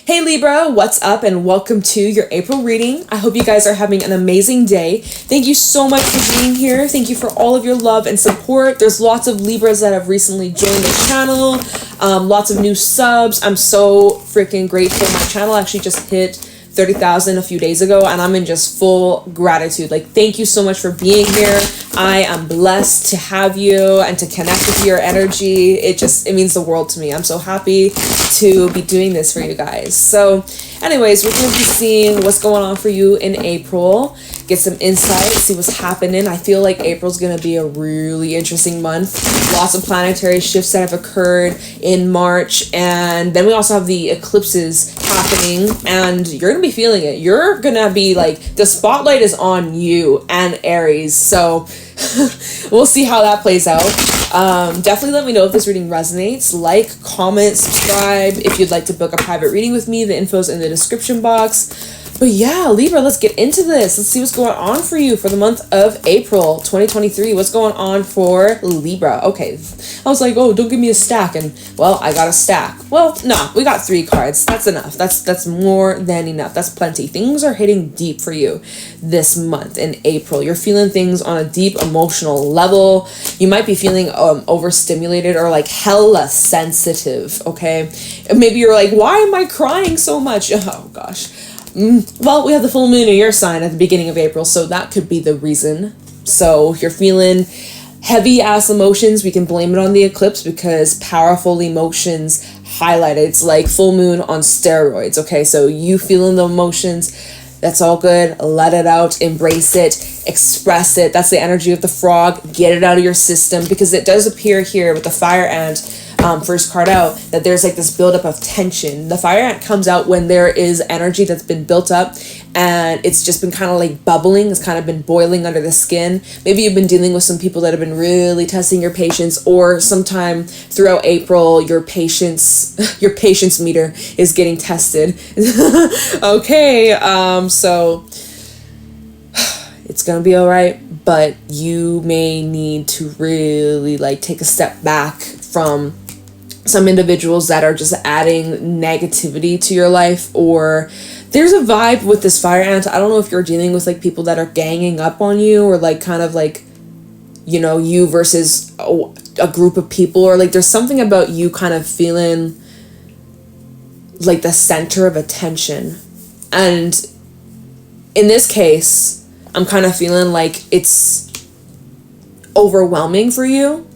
Hey Libra, what's up and welcome to your April reading. I hope you guys are having an amazing day. Thank you so much for being here. Thank you for all of your love and support. There's lots of Libras that have recently joined the channel. Lots of new subs. I'm so freaking grateful. My channel actually just hit 30,000 a few days ago and I'm in just full gratitude. Like, thank you so much for being here. I am blessed to have you and to connect with your energy. It means the world to me. I'm so happy to be doing this for you guys. So anyways, we're going to be seeing what's going on for you in April. Get some insight, see what's happening. I feel like April's going to be a really interesting month. Lots of planetary shifts that have occurred in March. And then we also have the eclipses happening and you're going to be feeling it. You're going to be like, the spotlight is on you and Aries. So we'll see how that plays out. Definitely let me know if this reading resonates. Like, comment, subscribe. If you'd like to book a private reading with me, the info's in the description box. But yeah, Libra, let's get into this. Let's see what's going on for you for the month of April 2023. What's going on for Libra? Okay, I was like, oh, don't give me a stack. And, well, I got a stack. Well, no, we got 3 cards. That's enough. That's more than enough. That's plenty. Things are hitting deep for you this month in April. You're feeling things on a deep emotional level. You might be feeling overstimulated or like hella sensitive, okay? Maybe you're like, why am I crying so much? Oh, gosh. Well, we have the full moon in your sign at the beginning of April, so that could be the reason. So if you're feeling heavy ass emotions, we can blame it on the eclipse because powerful emotions highlighted. It's like full moon on steroids, okay? So you feeling the emotions, that's all good. Let it out, embrace it, express it. That's the energy of the frog. Get it out of your system because it does appear here with the fire ant. First card out, that there's like this buildup of tension. The fire ant comes out when there is energy that's been built up and it's just been kind of like bubbling. It's kind of been boiling under the skin. Maybe you've been dealing with some people that have been really testing your patience, or sometime throughout April your patience meter is getting tested. Okay, so it's gonna be all right, but you may need to really like take a step back from some individuals that are just adding negativity to your life. Or there's a vibe with this fire ant. I don't know if you're dealing with like people that are ganging up on you, or like kind of like, you know, you versus a group of people, or like there's something about you kind of feeling like the center of attention. And in this case, I'm kind of feeling like it's overwhelming for you.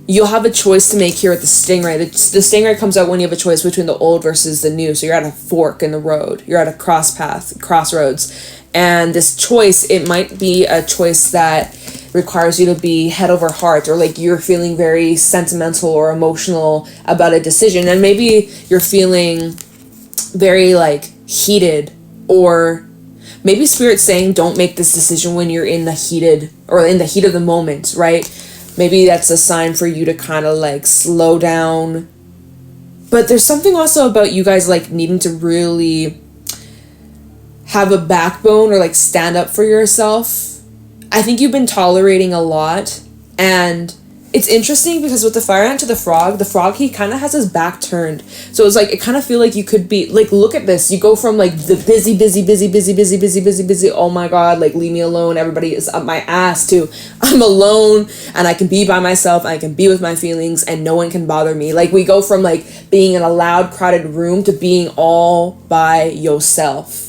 You'll have a choice to make here at the stingray. The stingray comes out when you have a choice between the old versus the new. So you're at a fork in the road. You're at a crossroads. And this choice, it might be a choice that requires you to be head over heart, or like you're feeling very sentimental or emotional about a decision. And maybe you're feeling very like heated, or maybe Spirit's saying don't make this decision when you're in the heat of the moment, right? Maybe that's a sign for you to kind of like slow down. But there's something also about you guys like needing to really have a backbone or like stand up for yourself. I think you've been tolerating a lot. And it's interesting because with the fire ant to the frog, he kind of has his back turned. So it's like, it kind of feel like you could be like, look at this. You go from like the busy. Oh my God, like leave me alone. Everybody is up my ass, to I'm alone and I can be by myself. I can be with my feelings and no one can bother me. Like we go from like being in a loud crowded room to being all by yourself.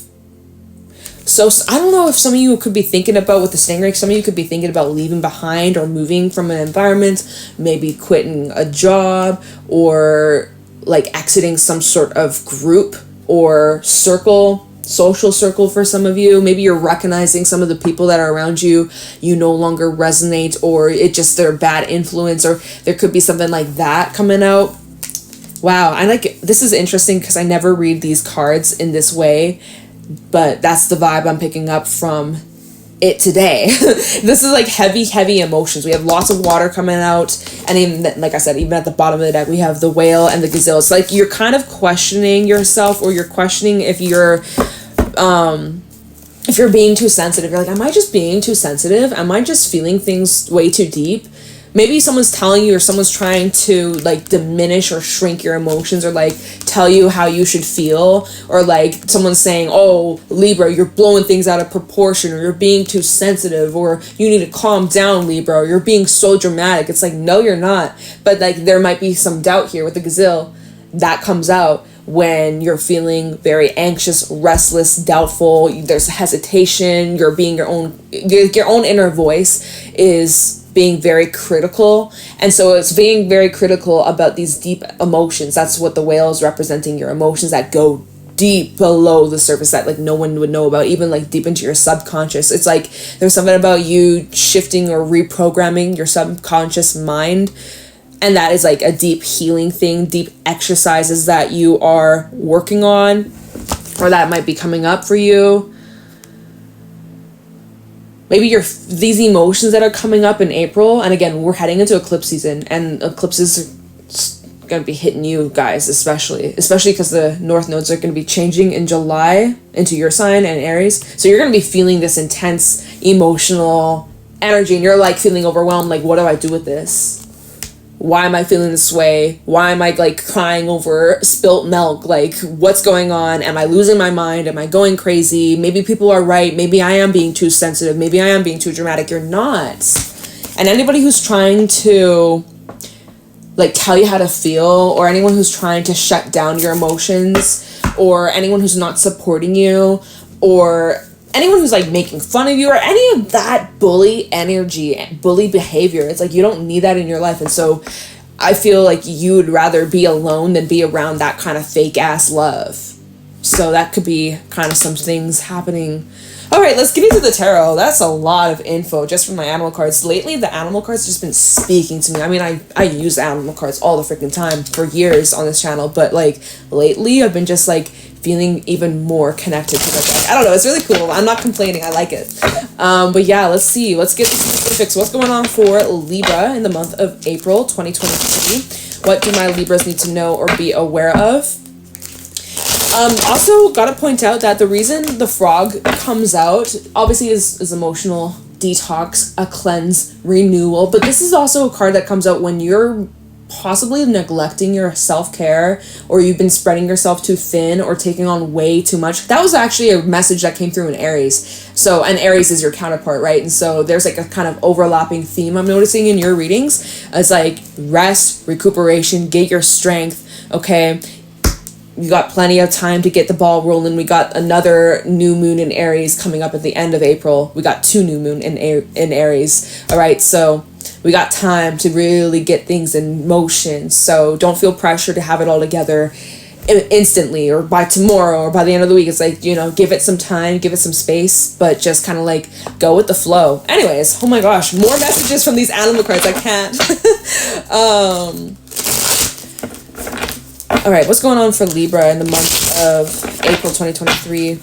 So I don't know if some of you could be thinking about with the stingray, some of you could be thinking about leaving behind or moving from an environment, maybe quitting a job, or like exiting some sort of group or social circle for some of you. Maybe you're recognizing some of the people that are around you no longer resonate, or they're bad influence, or there could be something like that coming out. Wow, this is interesting because I never read these cards in this way. But that's the vibe I'm picking up from it today. This is like heavy emotions. We have lots of water coming out. And even, like I said, even at the bottom of the deck, we have the whale and the gazelle. It's like you're kind of questioning yourself, or you're questioning if you're being too sensitive. You're like, am I just being too sensitive? Am I just feeling things way too deep? maybe someone's telling you, or someone's trying to like diminish or shrink your emotions, or like tell you how you should feel, or like someone's saying, oh, Libra, you're blowing things out of proportion, or you're being too sensitive, or you need to calm down, Libra, or you're being so dramatic. It's like, no, you're not. But like there might be some doubt here with the gazelle that comes out when you're feeling very anxious, restless, doubtful. There's hesitation. You're being your own inner voice is being very critical. And so it's being very critical about these deep emotions. That's what the whale is representing, your emotions that go deep below the surface that like no one would know about, even like deep into your subconscious. It's like there's something about you shifting or reprogramming your subconscious mind. And that is like a deep healing thing, deep exercises that you are working on, or that might be coming up for you. Maybe these emotions that are coming up in April, and again, we're heading into eclipse season, and eclipses are going to be hitting you guys, especially because the north nodes are going to be changing in July into your sign and Aries. So you're going to be feeling this intense emotional energy, and you're like feeling overwhelmed, like, what do I do with this? Why am I feeling this way? Why am I like crying over spilt milk? Like, what's going on? Am I losing my mind? Am I going crazy? Maybe people are right. Maybe I am being too sensitive. Maybe I am being too dramatic. You're not. And anybody who's trying to like tell you how to feel, or anyone who's trying to shut down your emotions, or anyone who's not supporting you, or anyone who's like making fun of you, or any of that bully energy, bully behavior, it's like you don't need that in your life. And so I feel like you would rather be alone than be around that kind of fake ass love. So that could be kind of some things happening. All right, let's get into the tarot. That's a lot of info just from my animal cards. Lately, the animal cards just been speaking to me. I mean, I use animal cards all the freaking time for years on this channel, but like lately I've been just like feeling even more connected to the deck. I don't know, it's really cool. I'm not complaining, I like it. But yeah, let's see. Let's get the specifics. What's going on for Libra in the month of April 2023? What do my Libras need to know or be aware of? Also, gotta point out that the reason the frog comes out, obviously, is emotional detox, a cleanse, renewal. But this is also a card that comes out when you're possibly neglecting your self-care, or you've been spreading yourself too thin, or taking on way too much. That was actually a message that came through in Aries. So, and Aries is your counterpart, right? And so there's like a kind of overlapping theme I'm noticing in your readings. It's like rest, recuperation, get your strength, okay? You got plenty of time to get the ball rolling. We got another new moon in Aries coming up at the end of April. We got 2 new moon in Aries. All right, so we got time to really get things in motion. So don't feel pressure to have it all together instantly, or by tomorrow, or by the end of the week. It's like, you know, give it some time, give it some space, but just kind of like go with the flow. Anyways, oh my gosh, more messages from these animal cards. I can't. All right, what's going on for Libra in the month of April 2023?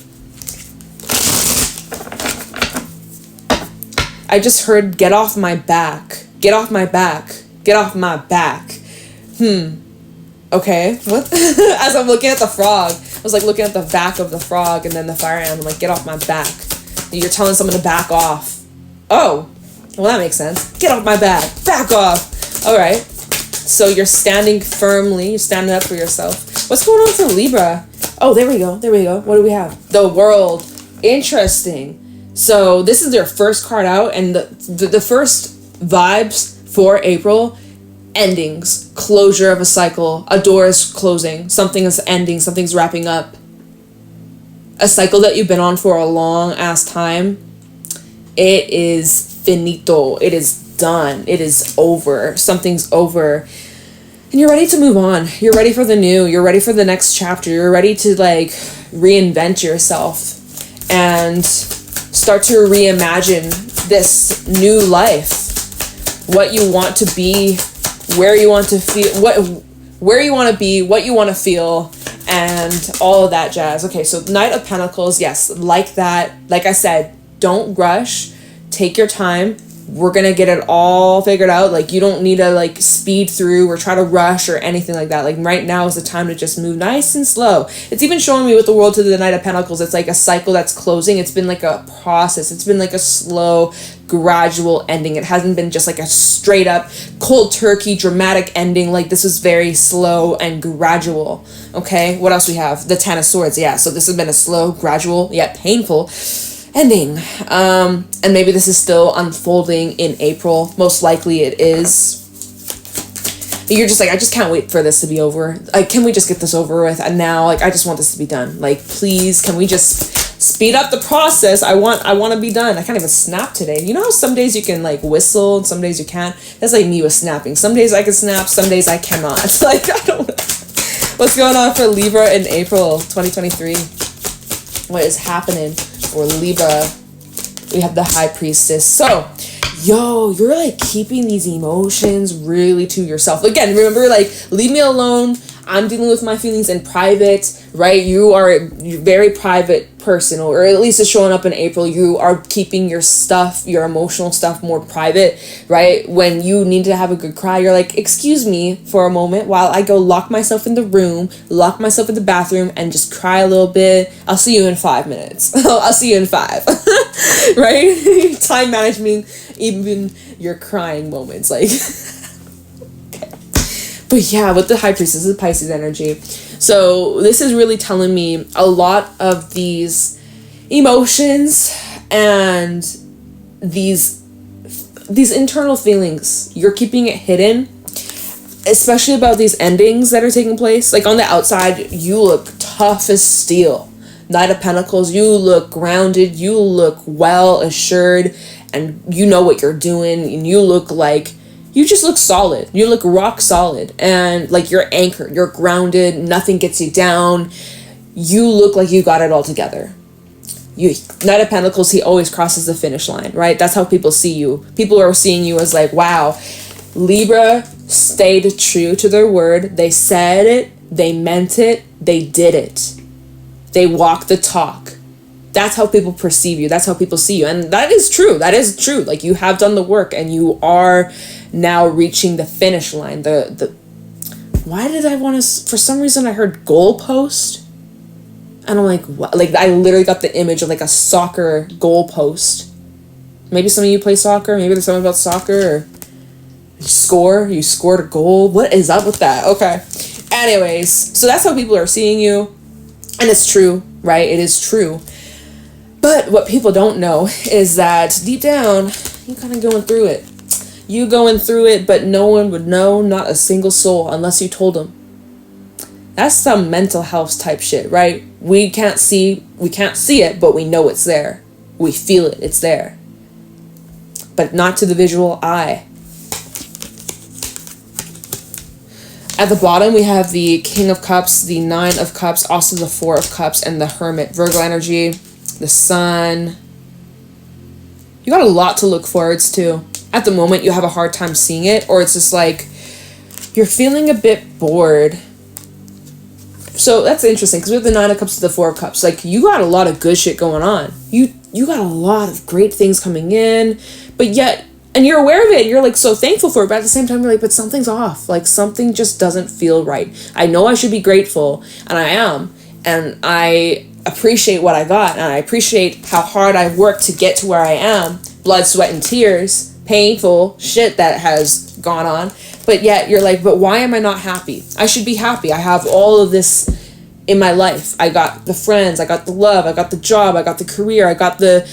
I just heard, get off my back. Get off my back. Get off my back. Okay, what? As I'm looking at the frog, I was like looking at the back of the frog, and then the fire animal, I'm like, get off my back. You're telling someone to back off. Oh, well, that makes sense. Get off my back. Back off. All right. So you're standing firmly, you're standing up for yourself. What's going on for Libra? Oh, there we go. What do we have? The World. Interesting. So this is their first card out, and the first vibes for April, endings, closure of a cycle, a door is closing, something is ending, something's wrapping up. A cycle that you've been on for a long ass time, it is finito. It is done. It is over. Something's over. And you're ready to move on. You're ready for the new. You're ready for the next chapter. You're ready to like reinvent yourself and start to reimagine this new life. What you want to be, where you want to feel, where you want to be, what you want to feel, and all of that jazz. Okay, so Knight of Pentacles, yes, like that. Like I said, don't rush. Take your time. we're gonna get it all figured out. Like, you don't need to like speed through or try to rush or anything like that. Like, right now is the time to just move nice and slow. It's even showing me with the World to the Knight of Pentacles, it's like a cycle that's closing. It's been like a process. It's been like a slow, gradual ending. It hasn't been just like a straight up cold turkey dramatic ending. Like, this is very slow and gradual. Okay, what else we have? The Ten of Swords. Yeah, so this has been a slow, gradual, yet painful ending. And maybe this is still unfolding in April. Most likely it is. You're just like, I just can't wait for this to be over. Like, can we just get this over with? And now, like, I just want this to be done. Like, please, can we just speed up the process? I want to be done. I can't even snap today. You know how some days you can like whistle and some days you can't? That's like me with snapping. Some days I can snap, some days I cannot. Like, I don't know. What's going on for Libra in April 2023? What is happening for Libra? We have the High Priestess. So, yo, you're like keeping these emotions really to yourself. Again, remember, like, leave me alone. I'm dealing with my feelings in private, right? You're a very private person, or at least it's showing up in April. You are keeping your stuff, your emotional stuff, more private, right? When you need to have a good cry, you're like, excuse me for a moment while I go lock myself in the room, lock myself in the bathroom, and just cry a little bit. I'll see you in 5 minutes. I'll see you in 5, right? Time management, even your crying moments, like... But yeah, with the High Priestess, this is Pisces energy. So this is really telling me a lot of these emotions and these internal feelings. You're keeping it hidden, especially about these endings that are taking place. Like, on the outside, you look tough as steel. Knight of Pentacles, you look grounded, you look well assured, and you know what you're doing, and you look like... You just look solid. You look rock solid. And like, you're anchored. You're grounded. Nothing gets you down. You look like you got it all together. Knight of Pentacles, he always crosses the finish line, right? That's how people see you. People are seeing you as like, wow, Libra stayed true to their word. They said it. They meant it. They did it. They walked the talk. That's how people perceive you. That's how people see you. And that is true. That is true. Like, you have done the work and you are now reaching the finish line. Why did I want to... For some reason, I heard goalpost. And I'm like, what? Like, I literally got the image of like a soccer goalpost. Maybe some of you play soccer. Maybe there's something about soccer. Or you scored a goal. What is up with that? Okay. Anyways, so that's how people are seeing you. And it's true, right? It is true. But what people don't know is that deep down, you're kind of going through it. You going through it, but no one would know, not a single soul, unless you told them. That's some mental health type shit, right? We can't see it, but we know it's there. We feel it, it's there. But not to the visual eye. At the bottom, we have the King of Cups, the Nine of Cups, also the Four of Cups, and the Hermit. Virgo energy. The Sun. You got a lot to look forwards to. At the moment, you have a hard time seeing it, or it's just like you're feeling a bit bored. So that's interesting, because we have the Nine of Cups to the Four of Cups. Like, you got a lot of good shit going on. You got a lot of great things coming in, but yet, and you're aware of it, and you're like so thankful for it, but at the same time, you're like, but something's off. Like, something just doesn't feel right. I know I should be grateful, and I am, and I appreciate what I got, and I appreciate how hard I've worked to get to where I am. Blood, sweat, and tears, painful shit that has gone on, but yet you're like, but why am I not happy? I should be happy. I have all of this in my life. I got the friends, I got the love, I got the job, I got the career, I got the,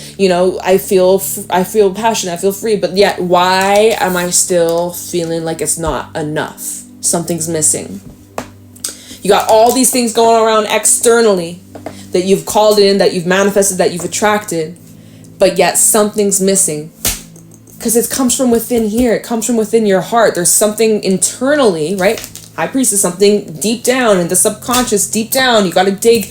I feel passionate, I feel free, but yet why am I still feeling like it's not enough? Something's missing. You got all these things going around externally that you've called in, that you've manifested, that you've attracted, but yet something's missing. Because it comes from within here. It comes from within your heart. There's something internally, right? High Priestess, something deep down in the subconscious, deep down. You got to dig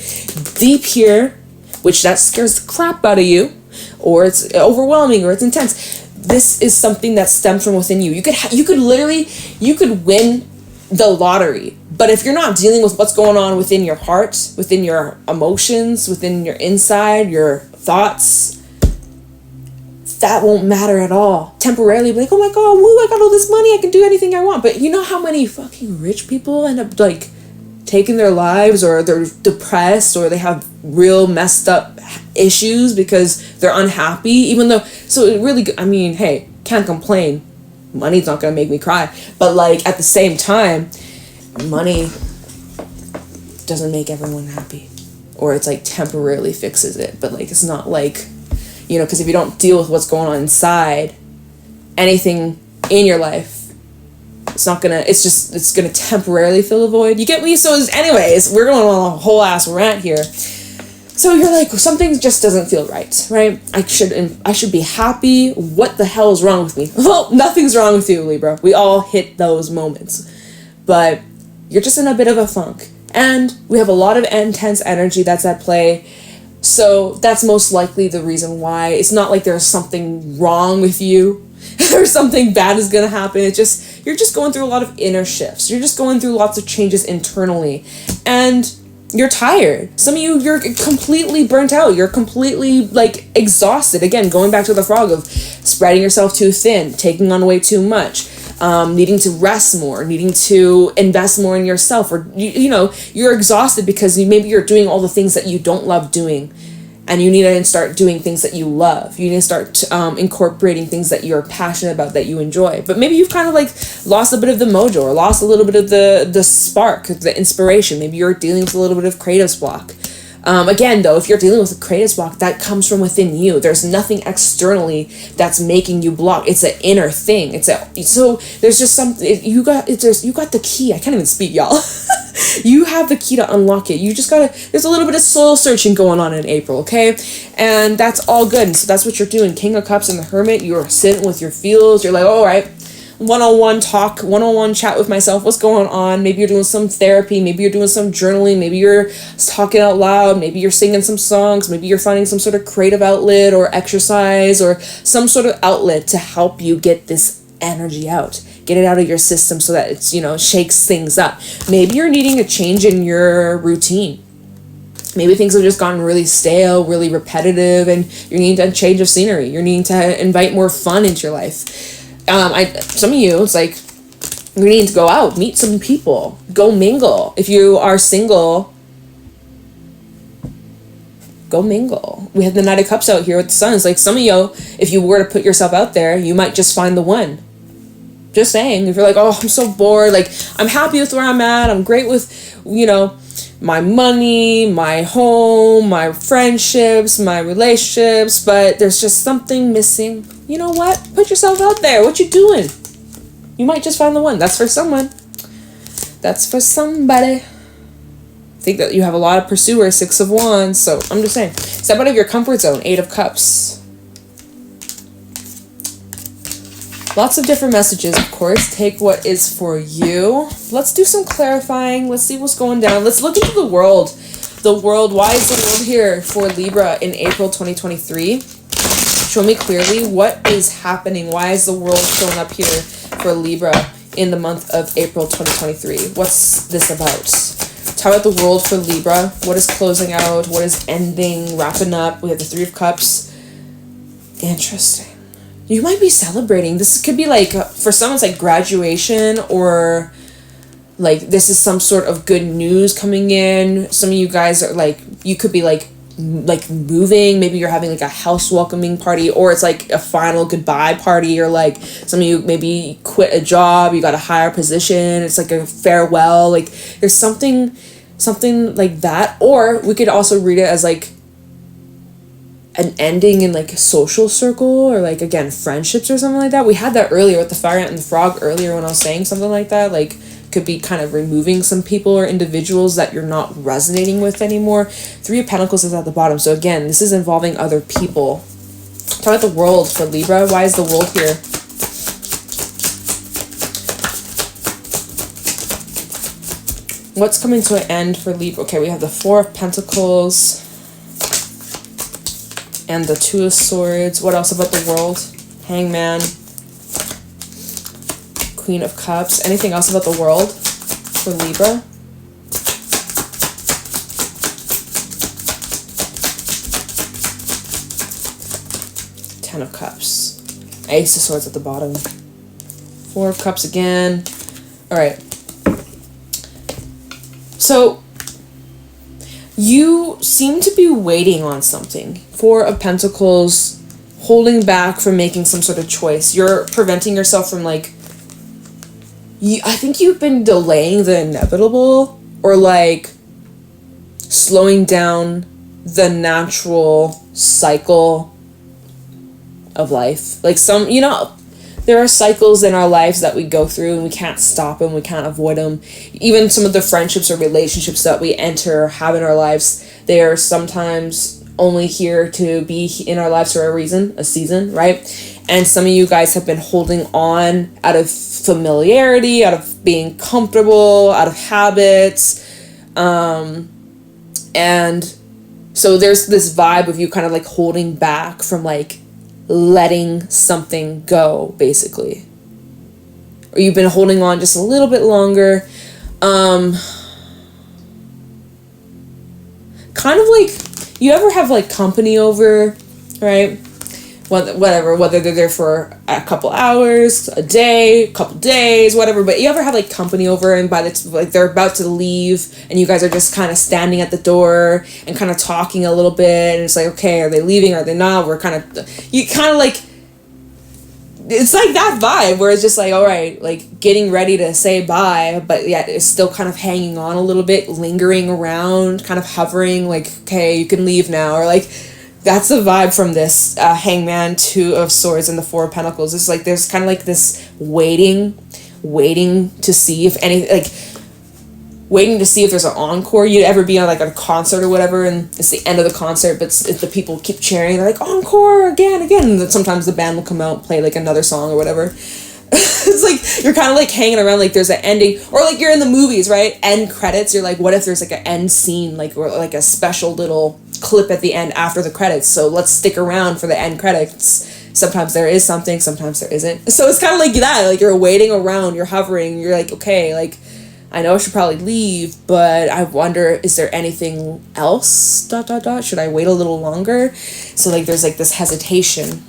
deep here, which that scares the crap out of you, or it's overwhelming, or it's intense. This is something that stems from within you. You could win the lottery, but if you're not dealing with what's going on within your heart, within your emotions, within your inside, your thoughts, that won't matter at all. Temporarily be like, oh my god, woo, I got all this money, I can do anything I want. But you know how many fucking rich people end up like taking their lives, or they're depressed, or they have real messed up issues because they're unhappy, even though, so it really, I mean, hey, can't complain. Money's not gonna make me cry. But like at the same time, money doesn't make everyone happy. Or it's like temporarily fixes it. But like it's not like, you know, because if you don't deal with what's going on inside, anything in your life, it's not gonna, it's gonna temporarily fill a void. You get me? So anyways, we're going on a whole ass rant here. So you're like, something just doesn't feel right? I should be happy. What the hell is wrong with me? Well, nothing's wrong with you, Libra. We all hit those moments. But you're just in a bit of a funk. And we have a lot of intense energy that's at play. So that's most likely the reason why. It's not like there's something wrong with you or something bad is going to happen. It's just, you're just going through a lot of inner shifts. You're just going through lots of changes internally. And you're tired. Some of you, you're completely burnt out. You're completely like exhausted. Again, going back to the frog of spreading yourself too thin, taking on way too much, needing to rest more, needing to invest more in yourself, or you know, you're exhausted because maybe you're doing all the things that you don't love doing, and you need to start doing things that you love. You need to start incorporating things that you're passionate about, that you enjoy. But maybe you've kind of like lost a bit of the mojo, or lost a little bit of the spark, the inspiration. Maybe you're dealing with a little bit of creative block. Again, though, if you're dealing with a creative block, that comes from within you. There's nothing externally that's making you block. It's an inner thing. So there's just something, you got the key. I can't even speak, y'all. You have the key to unlock it. You just there's a little bit of soul searching going on in April, okay? And that's all good. And so that's what you're doing. King of Cups and the Hermit, you're sitting with your feels. You're like, all right, one-on-one talk, one-on-one chat with myself. What's going on? Maybe you're doing some therapy. Maybe you're doing some journaling. Maybe you're talking out loud. Maybe you're singing some songs. Maybe you're finding some sort of creative outlet or exercise or some sort of outlet to help you get this energy out. Get it out of your system so that it's, you know, shakes things up. Maybe you're needing a change in your routine. Maybe things have just gotten really stale, really repetitive, and you're needing a change of scenery. You're needing to invite more fun into your life. Some of you, it's like, you're needing to go out, meet some people, go mingle. If you are single, go mingle. We have the Knight of Cups out here with the Sun. It's like, some of you, if you were to put yourself out there, you might just find the one. Just saying. If you're like, oh, I'm so bored, like, I'm happy with where I'm at, I'm great with, you know, my money, my home, my friendships, my relationships, but there's just something missing. You know what? Put yourself out there. What you doing? You might just find the one. That's for someone. That's for somebody. I think that you have a lot of pursuers, 6 of Wands, so I'm just saying. Step out of your comfort zone, 8 of Cups. Lots of different messages, of course. Take what is for you. Let's do some clarifying. Let's see what's going down. Let's look into the world. The world. Why is the world here for Libra in April 2023? Show me clearly what is happening. Why is the world showing up here for Libra in the month of April 2023? What's this about? Talk about the world for Libra. What is closing out? What is ending? Wrapping up? We have the 3 of Cups. Interesting. You might be celebrating. This could be like, for some it's like graduation, or like this is some sort of good news coming in. Some of you guys are like, you could be like moving. Maybe you're having like a house welcoming party, or it's like a final goodbye party, or like some of you maybe quit a job, you got a higher position, it's like a farewell. Like there's something like that. Or we could also read it as like an ending in like a social circle, or like, again, friendships or something like that. We had that earlier with the fire ant and the frog earlier when I was saying something like that. Like, could be kind of removing some people or individuals that you're not resonating with anymore. 3 of Pentacles is at the bottom. So again, this is involving other people. Talk about the world for Libra. Why is the world here? What's coming to an end for Libra? Okay, we have the 4 of Pentacles and the 2 of Swords. What else about the world? Hangman. Queen of Cups. Anything else about the world for Libra? Ten of Cups. Ace of Swords at the bottom. Four of Cups again. All right. So, you seem to be waiting on something. Four of Pentacles, holding back from making some sort of choice. You're preventing yourself from, like, I think you've been delaying the inevitable, or, like, slowing down the natural cycle of life. Like, some, you know, there are cycles in our lives that we go through and we can't stop them, we can't avoid them. Even some of the friendships or relationships that we enter or have in our lives, they are sometimes only here to be in our lives for a reason, a season, right? And some of you guys have been holding on out of familiarity, out of being comfortable, out of habits. And so there's this vibe of you kind of like holding back from like letting something go, basically. Or you've been holding on just a little bit longer. Kind of like, you ever have like company over, right? Whatever, whether they're there for a couple hours, a day, a couple days, whatever, but you ever have like company over and by the like they're about to leave and you guys are just kind of standing at the door and kind of talking a little bit, and it's like, okay, are they leaving, are they not? We're kind of, you kind of like, it's like that vibe where it's just like, all right, like getting ready to say bye, but yet it's still kind of hanging on a little bit, lingering around, kind of hovering, like, okay, you can leave now, or like, that's the vibe from this Hangman, Two of Swords, and the Four of Pentacles. It's like there's kind of like this waiting to see if any, like, waiting to see if there's an encore. You'd ever be on like a concert or whatever, and it's the end of the concert, but if the people keep cheering, they're like, encore, again, and then sometimes the band will come out and play like another song or whatever. It's like you're kind of like hanging around, like there's an ending, or like you're in the movies, right? End credits. You're like, what if there's like an end scene, like, or like a special little clip at the end after the credits, so let's stick around for the end credits. Sometimes there is something, sometimes there isn't. So it's kind of like that, like you're waiting around, you're hovering, you're like, okay, like I know I should probably leave, but I wonder, is there anything else, ... should I wait a little longer? So like there's like this hesitation.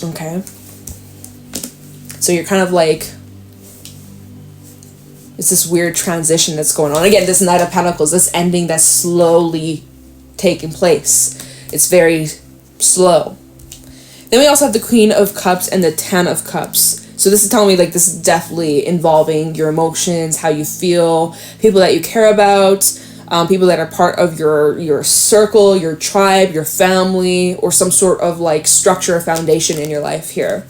Okay, so you're kind of like, it's this weird transition that's going on. Again, this Knight of Pentacles, this ending that's slowly taking place. It's very slow. Then we also have the Queen of Cups and the Ten of Cups. So this is telling me like this is definitely involving your emotions, how you feel, people that you care about, people that are part of your circle, your tribe, your family, or some sort of like structure or foundation in your life here.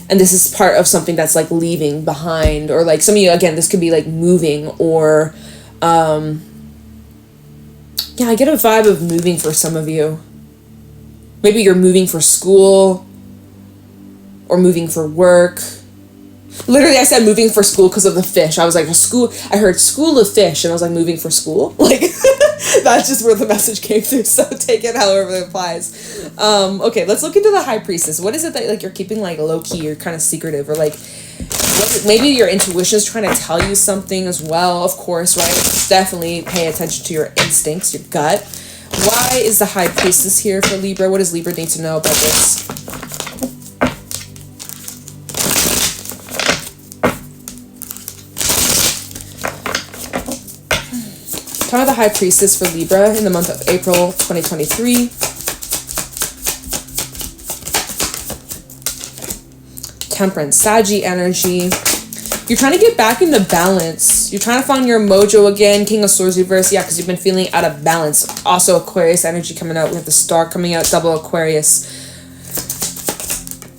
And this is part of something that's like leaving behind, or like some of you, again, this could be like moving, or yeah, I get a vibe of moving for some of you. Maybe you're moving for school or moving for work. Literally, I said moving for school because of the fish. I was like, school. I heard school of fish, and I was like, moving for school. Like, that's just where the message came through. So take it however it applies. Okay, let's look into the High Priestess. What is it that like you're keeping like low key, or kind of secretive, or like maybe your intuition is trying to tell you something as well? Of course, right? Definitely pay attention to your instincts, your gut. Why is the High Priestess here for Libra? What does Libra need to know about this? Time of the High Priestess for Libra in the month of April 2023. Temperance, Saggy energy. You're trying to get back into balance. You're trying to find your mojo again. King of Swords reverse. Yeah, because you've been feeling out of balance. Also Aquarius energy coming out. We have the Star coming out. Double Aquarius.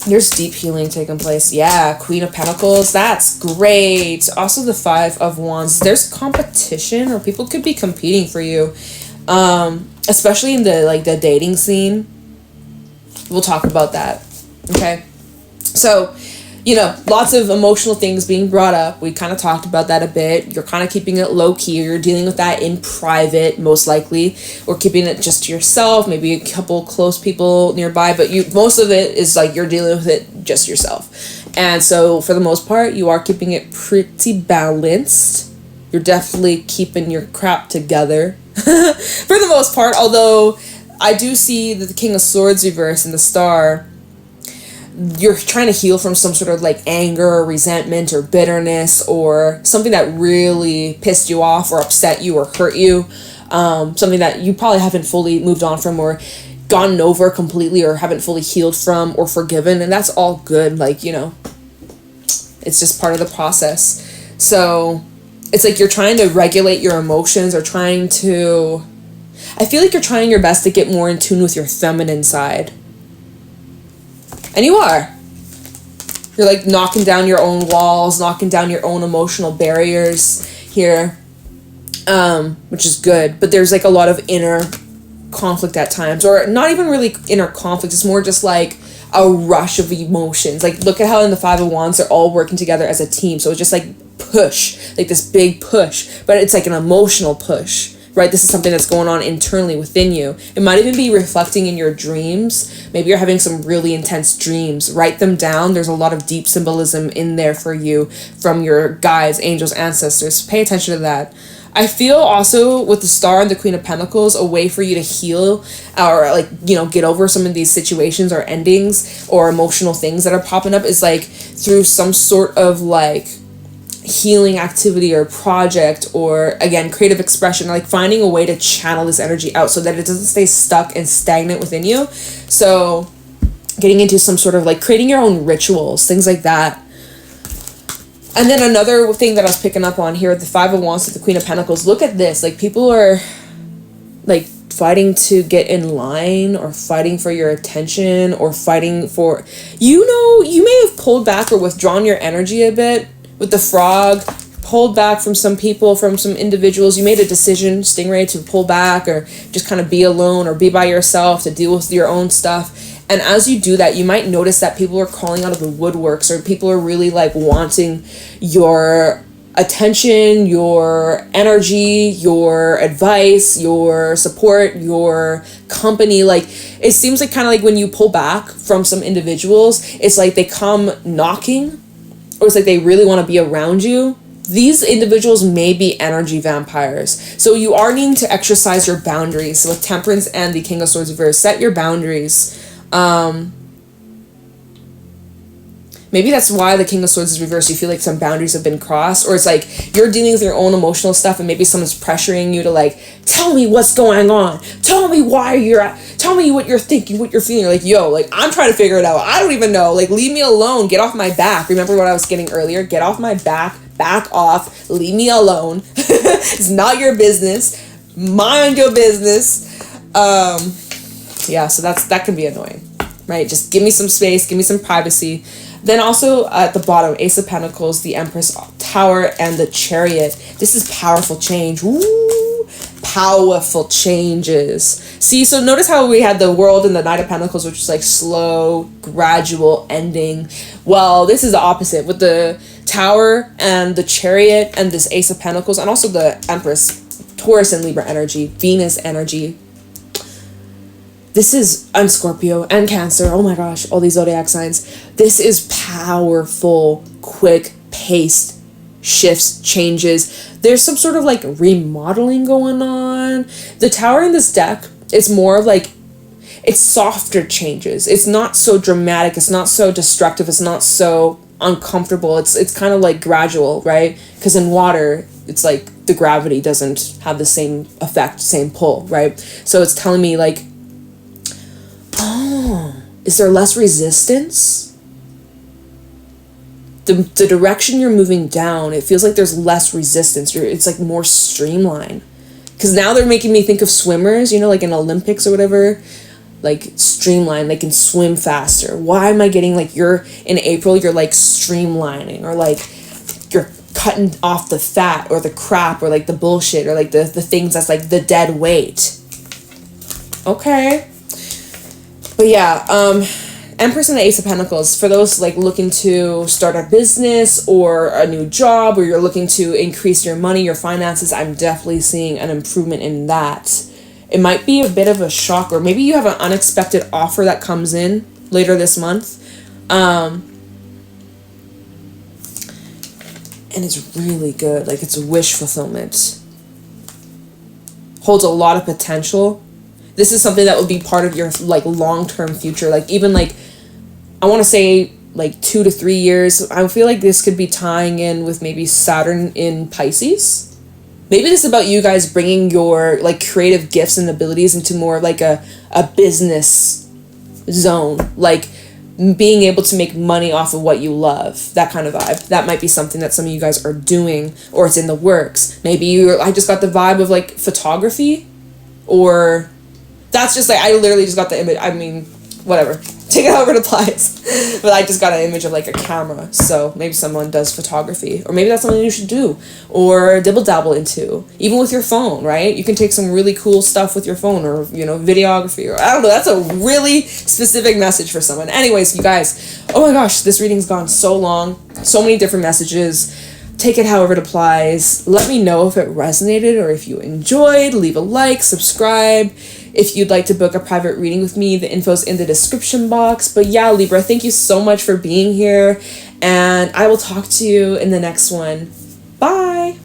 There's deep healing taking place. Yeah, Queen of Pentacles. That's great. Also the Five of Wands. There's competition, or people could be competing for you. Especially in the dating scene. We'll talk about that. Okay. So, you know, lots of emotional things being brought up. We kind of talked about that a bit. You're kind of keeping it low key. You're dealing with that in private, most likely, or keeping it just to yourself. Maybe a couple close people nearby, but most of it is like you're dealing with it just yourself. And so, for the most part, you are keeping it pretty balanced. You're definitely keeping your crap together, for the most part. Although, I do see that the King of Swords reverse in the Star. You're trying to heal from some sort of like anger or resentment or bitterness or something that really pissed you off or upset you or hurt you. Something that you probably haven't fully moved on from or gotten over completely or haven't fully healed from or forgiven. And that's all good. Like, you know, it's just part of the process. So it's like you're trying to regulate your emotions or trying to... I feel like you're trying your best to get more in tune with your feminine side. And you are. You're like knocking down your own walls, knocking down your own emotional barriers here, which is good. But there's like a lot of inner conflict at times, or not even really inner conflict. It's more just like a rush of emotions. Like look at how in the Five of Wands, they're all working together as a team. So it's just like push, like this big push, but it's like an emotional push. Right? This is something that's going on internally within you. It might even be reflecting in your dreams. Maybe you're having some really intense dreams. Write them down. There's a lot of deep symbolism in there for you from your guides, angels, ancestors. Pay attention to that. I feel also with the Star and the Queen of Pentacles, a way for you to heal or like, you know, get over some of these situations or endings or emotional things that are popping up is like through some sort of like healing activity or project or again creative expression, like finding a way to channel this energy out so that it doesn't stay stuck and stagnant within you. So getting into some sort of like creating your own rituals, things like that. And then another thing that I was picking up on here with the Five of Wands with the Queen of Pentacles, look at this, like people are like fighting to get in line or fighting for your attention or fighting for, you know, you may have pulled back or withdrawn your energy a bit with the Frog, pulled back from some people, from some individuals. You made a decision, Stingray, to pull back or just kind of be alone or be by yourself to deal with your own stuff. And as you do that, you might notice that people are calling out of the woodworks or people are really like wanting your attention, your energy, your advice, your support, your company. Like it seems like kind of like when you pull back from some individuals, it's like they come knocking, or it's like they really want to be around you. These individuals may be energy vampires. So you are needing to exercise your boundaries. So with Temperance and the King of Swords reverse, set your boundaries. Maybe that's why the King of Swords is reversed. You feel like some boundaries have been crossed, or it's like you're dealing with your own emotional stuff and maybe someone's pressuring you to like, tell me what's going on. Tell me why tell me what you're thinking, what you're feeling. You're like, yo, like I'm trying to figure it out. I don't even know. Like leave me alone. Get off my back. Remember what I was getting earlier? Get off my back. Back off. Leave me alone. It's not your business. Mind your business. Yeah, so that can be annoying, right? Just give me some space. Give me some privacy. Then also at the bottom, Ace of Pentacles, the Empress, Tower, and the Chariot. This is powerful change. Woo! Powerful changes. See, so notice how we had the World and the Knight of Pentacles, which is like slow, gradual ending. Well, this is the opposite with the Tower and the Chariot and this Ace of Pentacles and also the Empress, Taurus and Libra energy, Venus energy. This is, and Scorpio and Cancer, oh my gosh, all these zodiac signs. This is powerful, quick-paced shifts, changes. There's some sort of like remodeling going on. The Tower in this deck, it's more of like, it's softer changes. It's not so dramatic. It's not so destructive. It's not so uncomfortable. It's kind of like gradual, right? Because in water, it's like the gravity doesn't have the same effect, same pull, right? So it's telling me like, oh, is there less resistance? The direction you're moving down, it feels like there's less resistance. It's like more streamlined. Because now they're making me think of swimmers, you know, like in Olympics or whatever. Like streamlined, they can swim faster. Why am I getting like you're in April, you're like streamlining or like you're cutting off the fat or the crap or like the bullshit or like the things that's like the dead weight. Okay. But yeah, Empress and the Ace of Pentacles, for those like looking to start a business or a new job, or you're looking to increase your money, your finances, I'm definitely seeing an improvement in that. It might be a bit of a shock, or maybe you have an unexpected offer that comes in later this month. And it's really good. Like it's a wish fulfillment. Holds a lot of potential. this is something that would be part of your like long-term future. Like even like I want to say like 2 to 3 years. I feel like this could be tying in with maybe Saturn in Pisces. Maybe this is about you guys bringing your like creative gifts and abilities into more like a business zone, like being able to make money off of what you love, that kind of vibe. That might be something that some of you guys are doing, or it's in the works. Maybe I just got the vibe of like photography, or that's just like, I literally just got the image. I mean, whatever. Take it however it applies. But I just got an image of like a camera. So maybe someone does photography, or maybe that's something you should do or dibble dabble into, even with your phone, right? You can take some really cool stuff with your phone, or, you know, videography, or I don't know. That's a really specific message for someone. Anyways, you guys, oh my gosh, this reading's gone so long. So many different messages. Take it however it applies. Let me know if it resonated or if you enjoyed. Leave a like, subscribe. If you'd like to book a private reading with me, the info's in the description box. But yeah, Libra, thank you so much for being here, and I will talk to you in the next one. Bye!